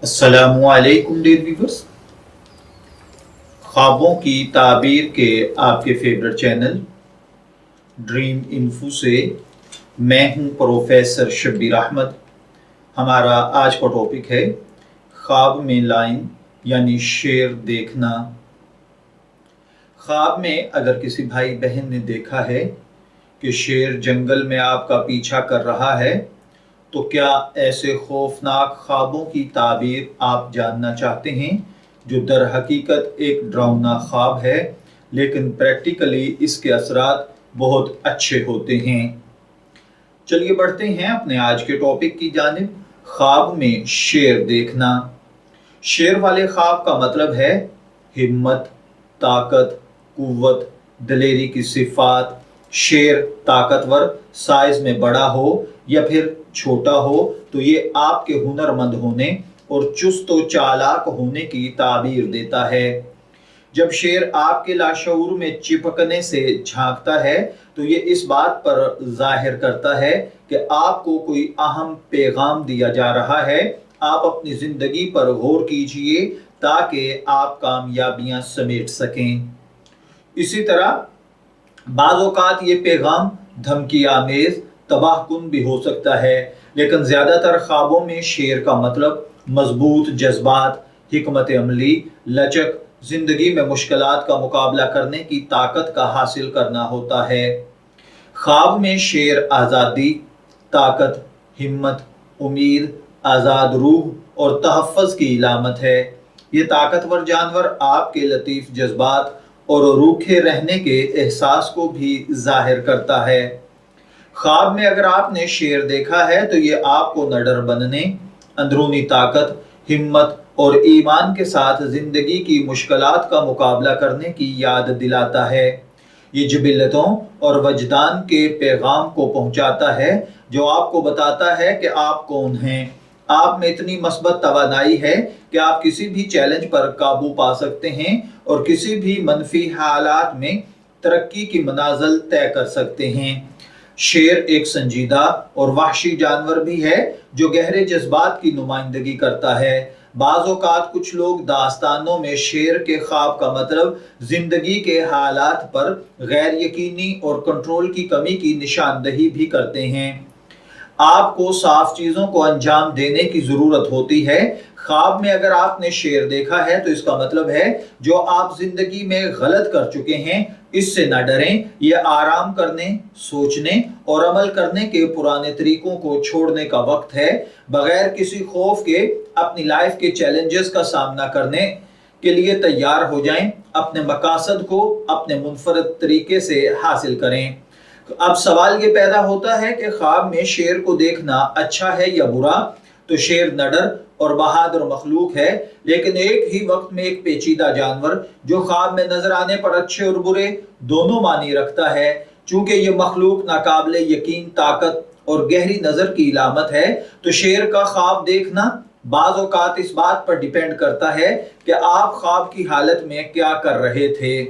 अस्सलामुअलैकुम dear viewers. ख्वाबों की ताबीर के आपके फेवरेट चैनल ड्रीम इन्फो से मैं हूं प्रोफेसर शब्बीर अहमद। हमारा आज का टॉपिक है ख्वाब में लाइन यानी शेर देखना। ख्वाब में अगर किसी भाई बहन ने देखा है कि शेर जंगल में आपका पीछा कर रहा है, तो क्या ऐसे खौफनाक ख्वाबों की ताबीर आप जानना चाहते हैं, जो दर हकीकत एक डरावना ख्वाब है, लेकिन प्रैक्टिकली इसके असरात बहुत अच्छे होते हैं। चलिए बढ़ते हैं अपने आज के टॉपिक की जानिब। ख्वाब में शेर देखना। शेर वाले ख्वाब का मतलब है हिम्मत, ताकत, कुव्वत, दलेरी की सिफात। शेर ताकतवर, साइज में बड़ा हो या फिर छोटा हो, तो ये आपके हुनरमंद होने और चुस्त व चालाक होने की ताबीर देता है। जब शेर आपके लाशऊर में चिपकने से झांकता है, तो ये इस बात पर जाहिर करता है कि आपको कोई अहम पैगाम दिया जा रहा है। आप अपनी जिंदगी पर गौर कीजिए ताकि आप कामयाबियां समेट सकें। इसी तरह बाज़ औक़ात ये पैगाम धमकी आमेज, तबाहकुन भी हो सकता है, लेकिन ज़्यादातर ख्वाबों में शेर का मतलब मजबूत जज्बात, हिकमत अमली, लचक, जिंदगी में मुश्किलात का मुकाबला करने की ताकत का हासिल करना होता है। ख्वाब में शेर आज़ादी, ताकत, हिम्मत, उम्मीद, आज़ाद रूह और तहफ़्फ़ुज़ की इलामत है। ये ताकतवर जानवर आपके लतीफ़ जज्बात और रूखे रहने के एहसास को भी जाहिर करता है। ख्वाब में अगर आपने शेर देखा है, तो ये आपको निडर बनने, अंदरूनी ताकत, हिम्मत और ईमान के साथ जिंदगी की मुश्किलात का मुकाबला करने की याद दिलाता है। ये जिबिल्लतों और वजदान के पैगाम को पहुंचाता है, जो आपको बताता है कि आप कौन हैं। आप में इतनी मस्बत तवानाई है कि आप किसी भी चैलेंज पर काबू पा सकते हैं और किसी भी मनफी हालात में तरक्की की मनाजिल तय कर सकते हैं। शेर एक संजीदा और वहशी जानवर भी है, जो गहरे जज्बात की नुमाइंदगी करता है। बाज़ औक़ात कुछ लोग दास्तानों में शेर के ख्वाब का मतलब जिंदगी के हालात पर गैर यकीनी और कंट्रोल की कमी की निशानदही भी करते हैं। आपको साफ चीजों को अंजाम देने की जरूरत होती है। ख्वाब में अगर आपने शेर देखा है, तो इसका मतलब है जो आप जिंदगी में गलत कर चुके हैं, इससे न डरें। यह आराम करने, सोचने और अमल करने के पुराने तरीकों को छोड़ने का वक्त है। बगैर किसी खौफ के अपनी लाइफ के चैलेंजेस का सामना करने के लिए तैयार हो जाएं। अपने मकासद को अपने मुनफरद तरीके से हासिल करें। अब सवाल ये पैदा होता है कि ख्वाब में शेर को देखना अच्छा है या बुरा। तो शेर निडर और बहादुर मखलूक है, लेकिन एक ही वक्त में एक पेचीदा जानवर, जो ख्वाब में नजर आने पर अच्छे और बुरे दोनों मानी रखता है। चूंकि ये मखलूक नाकाबिले यकीन ताकत और गहरी नजर की इलामत है, तो शेर का ख्वाब देखना बाज़ औक़ात इस बात पर डिपेंड करता है कि आप ख्वाब की हालत में क्या कर रहे थे।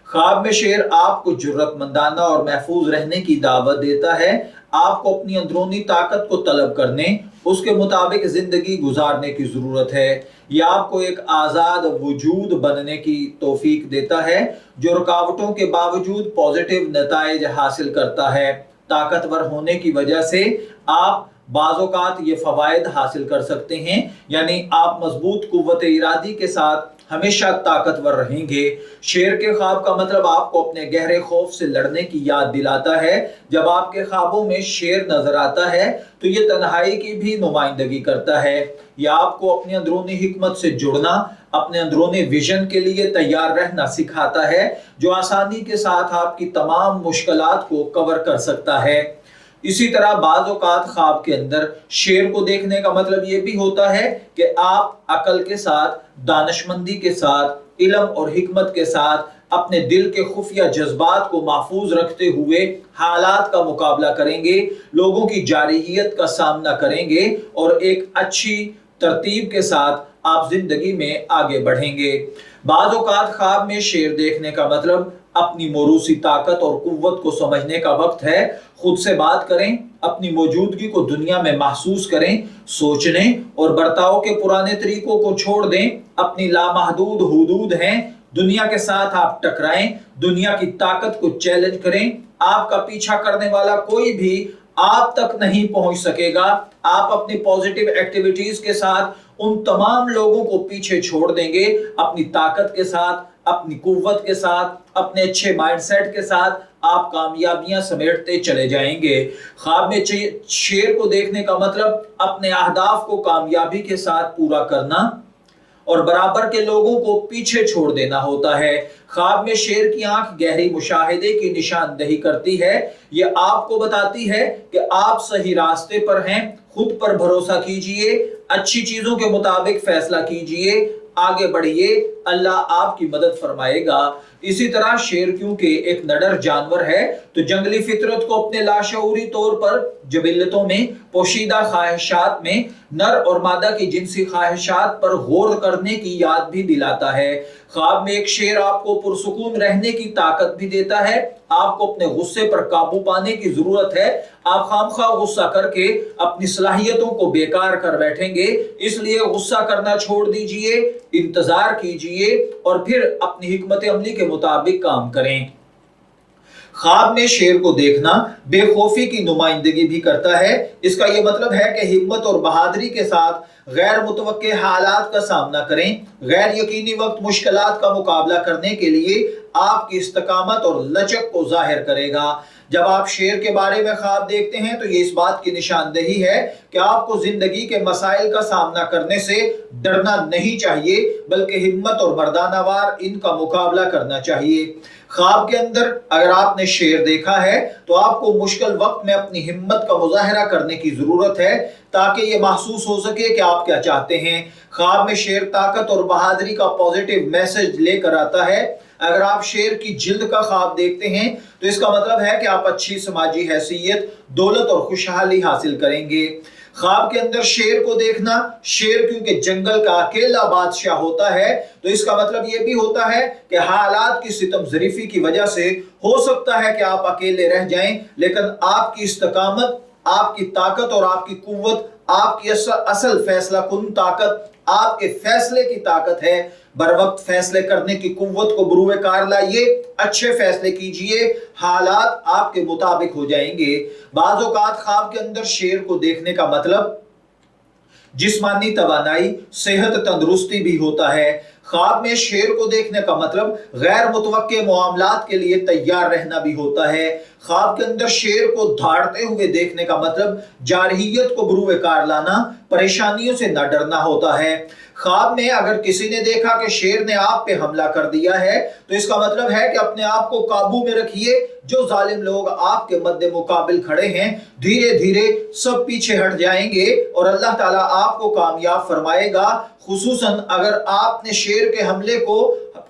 ख्वाब में शेर आपको जुर्रतमंदाना और महफूज रहने की दावत देता है। आपको अपनी अंदरूनी ताकत को तलब करने, उसके मुताबिक जिंदगी गुजारने की जरूरत है। यह आपको एक आज़ाद वजूद बनने की तौफीक देता है, जो रुकावटों के बावजूद पॉजिटिव नताइज हासिल करता है। ताकतवर होने की वजह से आप बाज़ औक़ात ये फ़वाइद हासिल कर सकते हैं, यानी आप मजबूत कुव्वत इरादी के साथ हमेशा ताकतवर रहेंगे। शेर के ख्वाब का मतलब आपको अपने गहरे खौफ से लड़ने की याद दिलाता है। जब आपके ख्वाबों में शेर नजर आता है, तो ये तन्हाई की भी नुमाइंदगी करता है। यह आपको अपनी अंदरूनी हिकमत से जुड़ना, अपने अंदरूनी विजन के लिए तैयार रहना सिखाता है, जो आसानी के साथ आपकी तमाम मुश्किलात को कवर कर सकता है। इसी तरह बाज़ औक़ात ख्वाब के अंदर शेर को देखने का मतलब ये भी होता है कि आप अकल के साथ, दानिशमंदी के साथ, इल्म और हिकमत के साथ अपने दिल के खुफिया जज्बात को महफूज रखते हुए हालात का मुकाबला करेंगे, लोगों की जारहियत का सामना करेंगे और एक अच्छी तरतीब के साथ आप जिंदगी में आगे बढ़ेंगे। बाज़ औक़ात ख्वाब में शेर देखने का मतलब अपनी मोरूसी ताकत और कुव्वत को समझने का वक्त है। खुद से बात करें, अपनी मौजूदगी को दुनिया में महसूस करें, सोचने और बर्ताव के पुराने तरीकों को छोड़ दें। अपनी लामहदूद हुदूद हैं, दुनिया के साथ आप टकराएं, दुनिया की ताकत को चैलेंज करें। आपका पीछा करने वाला कोई भी आप तक नहीं पहुंच सकेगा। आप अपनी पॉजिटिव एक्टिविटीज के साथ उन तमाम लोगों को पीछे छोड़ देंगे। अपनी ताकत के साथ, अपनी कुव्वत के साथ, अपने अच्छे माइंडसेट के साथ आप कामयाबियां समेटते चले जाएंगे। ख्वाब में शेर को देखने का मतलब अपने अहदाफ को कामयाबी के साथ पूरा करना और बराबर के लोगों को पीछे छोड़ देना होता है। ख्वाब में शेर की आंख गहरी मुशाहिदे की निशानदही करती है। यह आपको बताती है कि आप सही रास्ते पर हैं। खुद पर भरोसा कीजिए, अच्छी चीजों के मुताबिक फैसला कीजिए, आगे बढ़िए, अल्लाह आपकी मदद फरमाएगा। इसी तरह शेर क्योंकि एक नडर जानवर है तो जंगली फितरत को अपने लाशऊरी तौर पर जबिल्लतों में पोशीदा ख्वाहिशात में नर और मादा की जिनसी ख्वाहिशात पर गौर करने की याद भी दिलाता है। ख्वाब में एक शेर आपको पुरसुकून रहने की ताकत भी देता है। आपको अपने गुस्से पर काबू पाने की जरूरत है। आप खामखा गुस्सा करके अपनी सलाहियतों को बेकार कर बैठेंगे, इसलिए गुस्सा करना छोड़ दीजिए, इंतजार कीजिए और फिर अपनी हिकमत अमली के मुताबिक काम करें। ख्वाब में शेर को देखना बेखौफी की नुमाइंदगी भी करता है। इसका यह मतलब है कि हिम्मत और बहादुरी के साथ गैर मुतवक्के हालात का सामना करें। गैर यकीनी वक्त मुश्किलात का मुकाबला करने के लिए आपकी इस्तकामत और लचक को जाहिर करेगा। जब आप शेर के बारे में ख्वाब देखते हैं तो ये इस बात की निशानदही है कि आपको जिंदगी के मसाइल का सामना करने से डरना नहीं चाहिए, बल्कि हिम्मत और मर्दानावार इनका मुकाबला करना चाहिए। ख्वाब के अंदर अगर आपने शेर देखा है तो आपको मुश्किल वक्त में अपनी हिम्मत का मुजाहरा करने की जरूरत है, ताकि ये महसूस हो सके कि आप क्या चाहते हैं। ख्वाब में शेर ताकत और बहादुरी का पॉजिटिव मैसेज लेकर आता है। अगर आप शेर की जिल्द का ख्वाब देखते हैं तो इसका मतलब है कि आप अच्छी समाजी हैसियत, दौलत और खुशहाली हासिल करेंगे। ख्वाब के अंदर शेर को देखना, शेर क्योंकि जंगल का अकेला बादशाह होता है तो इसका मतलब यह भी होता है कि हालात की सितम ज़रीफी की वजह से हो सकता है कि आप अकेले रह जाएं, लेकिन आपकी इस्तकामत, आपकी ताकत और आपकी कुव्वत, आपकी असल फैसला कुन ताकत आपके फैसले की ताकत है। बर वक्त फैसले करने की कुव्वत को बरूए कार लाइए, अच्छे फैसले कीजिए, हालात आपके मुताबिक हो जाएंगे। बाज़ औक़ात ख्वाब के अंदर शेर को देखने का मतलब जिस्मानी तवानाई, सेहत, तंदुरुस्ती भी होता है। ख्वाब में शेर को देखने का मतलब गैर मुतवक्के मामलात के लिए तैयार रहना भी होता है। ख्वाब के अंदर शेर को धाड़ते हुए देखने का मतलब जारहियत को बरूए कार लाना, परेशानियों से न डरना होता है। ख्वाब में अगर किसी ने देखा कि शेर ने आप पे हमला कर दिया है तो इसका मतलब है कि अपने आप को काबू में रखिए। जो जालिम लोग आपके मद्दे मुकाबिल खड़े हैं धीरे धीरे सब पीछे हट जाएंगे और अल्लाह ताला आपको कामयाब फरमाएगा। खुसूसन अगर आपने शेर के हमले को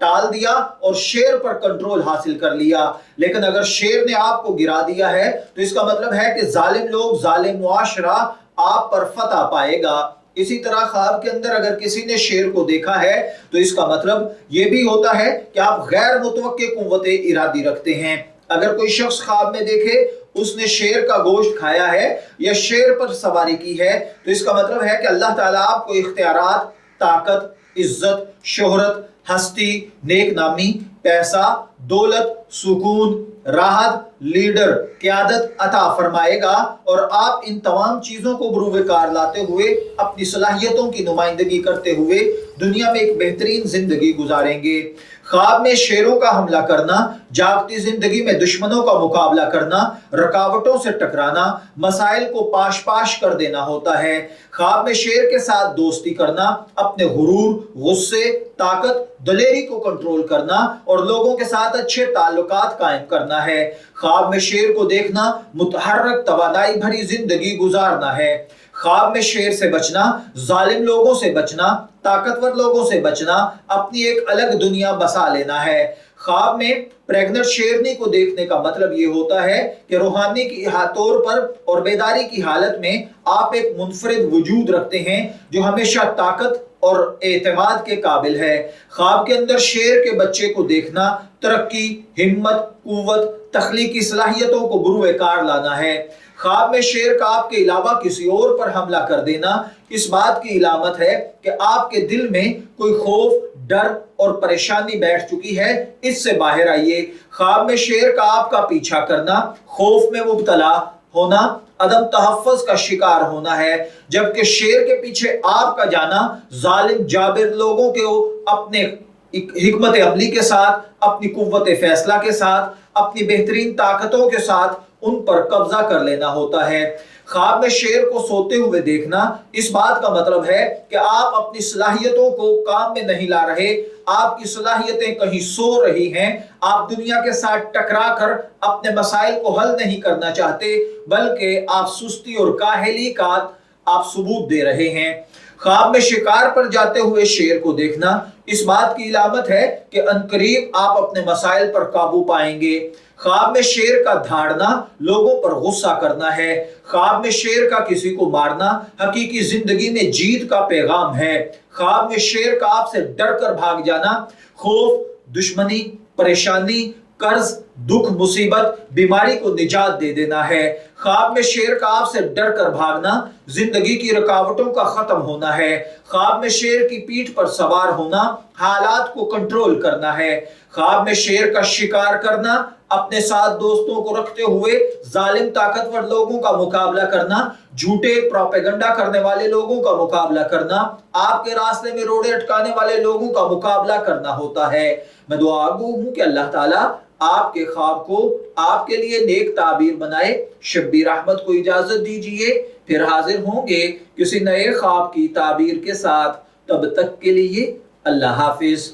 टाल दिया और शेर पर कंट्रोल हासिल कर लिया। लेकिन अगर शेर ने आपको गिरा दिया है तो इसका मतलब है कि जालिम लोग, जालिम मुआशरा आप पर फतह पाएगा। इसी तरह ख्वाब के अंदर अगर किसी ने शेर को देखा है तो इसका मतलब यह भी होता है कि आप गैर मुतवक्के कुव्वते इरादी रखते हैं। अगर कोई शख्स ख्वाब में देखे उसने शेर का गोश्त खाया है या शेर पर सवारी की है तो इसका मतलब है कि अल्लाह ताला आपको इख्तियारात, ताकत, इज्जत, शोहरत, हस्ती, नेकनामी, पैसा, दौलत, सुकून, राहत, लीडर, क़यादत अता फरमाएगा और आप इन तमाम चीजों को बरूए कार लाते हुए अपनी सलाहियतों की नुमाइंदगी करते हुए दुनिया में एक बेहतरीन जिंदगी गुजारेंगे। ख्वाब में शेरों का हमला करना, जागती जिंदगी में दुश्मनों का मुकाबला करना, रुकावटों से टकराना, मसाइल को पाश पाश कर देना होता है। ख्वाब में शेर के साथ दोस्ती करना, अपने गुरूर, गुस्से, ताकत, दलेरी को कंट्रोल करना और लोगों के साथ अच्छे ताल्लुकात कायम करना है। ख्वाब में शेर को देखना मुतहर्रक तवानाई भरी जिंदगी गुजारना है। ख्वाब में शेर से बचना, जालिम लोगों से बचना, ताकतवर लोगों से बचना, अपनी एक अलग दुनिया बसा लेना है। ख्वाब में प्रेग्नेंट शेरनी को देखने का मतलब ये होता है कि रूहानी की तौर पर और बेदारी की हालत में आप एक मुनफरिद वजूद रखते हैं जो हमेशा ताकत और एतमाद के काबिल है। ख्वाब के अंदर शेर के बच्चे को देखना तरक्की, हिम्मत, कुव्वत, तख्लीकी सलाहियतों को बुरुए कार लाना है। ख्वाब में शेर का आपके अलावा किसी और पर हमला कर देना इस बात की इलामत है कि आपके दिल में कोई खौफ, डर और परेशानी बैठ चुकी है। इससे बाहर आइए। ख्वाब में शेर का आपका पीछा करना खौफ में मुब्तला होना, अदम तहफ़्फ़ुज़ का शिकार होना है, जबकि शेर के पीछे आपका जाना जालिम जाबिर लोगों को अपने हिकमत अमली के साथ, अपनी कुव्वत फैसला के साथ, अपनी बेहतरीन ताकतों के साथ उन पर कब्जा कर लेना होता है। ख्वाब में शेर को सोते हुए देखना इस बात का मतलब है कि आप अपनी सलाहियतों को काम में नहीं ला रहे, आपकी सलाहियतें कहीं सो रही हैं, आप दुनिया के साथ टकरा कर अपने मसाइल को हल नहीं करना चाहते, बल्कि आप सुस्ती और काहली का आप सबूत दे रहे हैं। ख्वाब में शिकार पर जाते हुए शेर को देखना इस बात की इलामत है कि अनकरीब आप अपने मसाइल पर काबू पाएंगे। ख्वाब में शेर का धाड़ना लोगों पर गुस्सा करना है। ख्वाब में शेर का किसी को मारना हकीकी जिंदगी में जीत का पैगाम है। ख्वाब में शेर का आपसे डर कर भाग जाना खौफ, दुश्मनी, परेशानी, कर्ज, दुख, मुसीबत, बीमारी को निजात दे देना है। ख्वाब में शेर का आपसे डर कर भागना जिंदगी की रुकावटों का खत्म होना है। ख्वाब में शेर की पीठ पर सवार होना हालात को कंट्रोल करना है। ख्वाब में शेर का शिकार करना अपने साथ दोस्तों को रखते हुए जालिम ताकतवर लोगों का मुकाबला करना, झूठे प्रोपेगेंडा करने वाले लोगों का मुकाबला करना, आपके रास्ते में रोड़े अटकाने वाले लोगों का मुकाबला करना होता है। मैं दुआ गो हूं कि अल्लाह ताला आपके ख्वाब को आपके लिए नेक ताबीर बनाए। शब्बीर अहमद को इजाजत दीजिए, फिर हाजिर होंगे किसी नए ख्वाब की ताबीर के साथ। तब तक के लिए अल्लाह हाफिज।